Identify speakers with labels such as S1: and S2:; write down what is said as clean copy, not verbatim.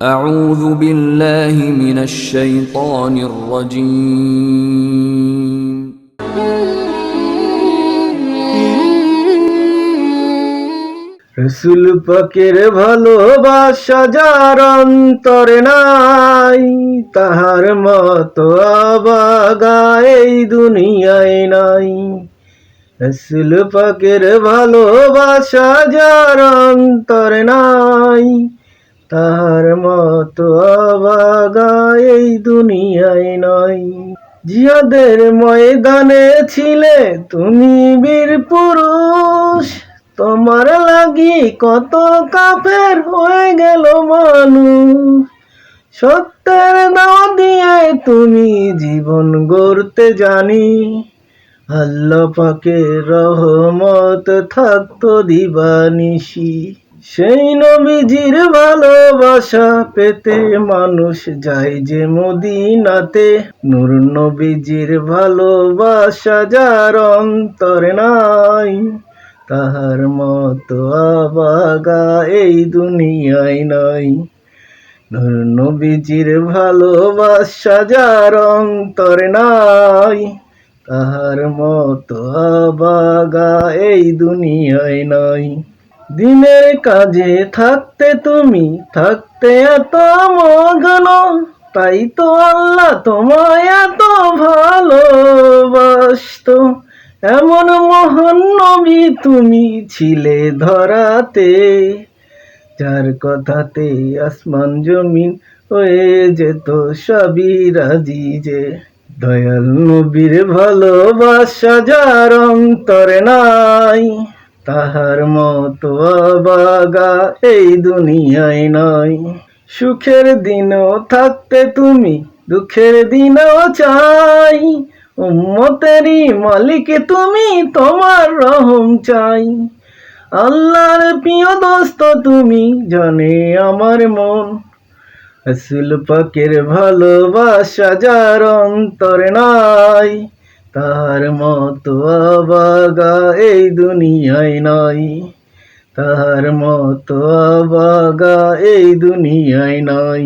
S1: أعوذ بالله من الشيطان الرجيم
S2: রসুল পাকের ভালোবাসা যার অন্তরে নাই, তাহার মতো আবাগা এই দুনিয়ায় নাই। রসুল পাকের ভালোবাসা যার অন্তরে নাই, তাহার মতো আবাগা এই দুনিয়ায় নাই। জিহাদের ময়দানে ছিলে তুমি বীর পুরুষ, তোমার লাগি কত কাফের হয়ে গেল মানুষ। সত্যের দাওয়া দিয়ে তুমি জীবন গড়তে জানি, আল্লাহ পাকের রহমত থাকতো দিবানিশি। সেই নবীজির ভালোবাসা পেতে মানুষ যায় যে মদিনাতে, নূর নবীজির ভালোবাসা যার অন্তরে নাই, তাহার মতো আবাগা এই দুনিয়ায় নাই। নূর নবীজির ভালোবাসা যার অন্তরে নাই, তাহার মতো আবাগা এই দুনিয়ায় নাই। দিনের কাজে থাকতে তুমি থাকতে এত মগ্ন, তাই তো আল্লাহ তোমায় এত ভালোবাসতো। এমন মহান নবী তুমি ছিলে ধরাতে, যার কথাতে আসমান জমিন হয়ে যেত সবই রাজি যে। দয়াল নবীর ভালোবাসা যার অন্তরে নাই, তাহার মতো আবাগা এই দুনিয়ায় নাই। সুখের দিনও থাকতে তুমি দুঃখের দিনও চাই, উম্মতেরই মালিক তুমি, তোমার রহম চাই। আল্লাহর প্রিয় দোস্ত তুমি, জানে আমার মন। রসুল পাকের ভালোবাসা যার অন্তরে নাই, তাহার মতো আবাগা এই দুনিয়ায় নাই, তাহার মতো আবাগা এই দুনিয়ায় নাই।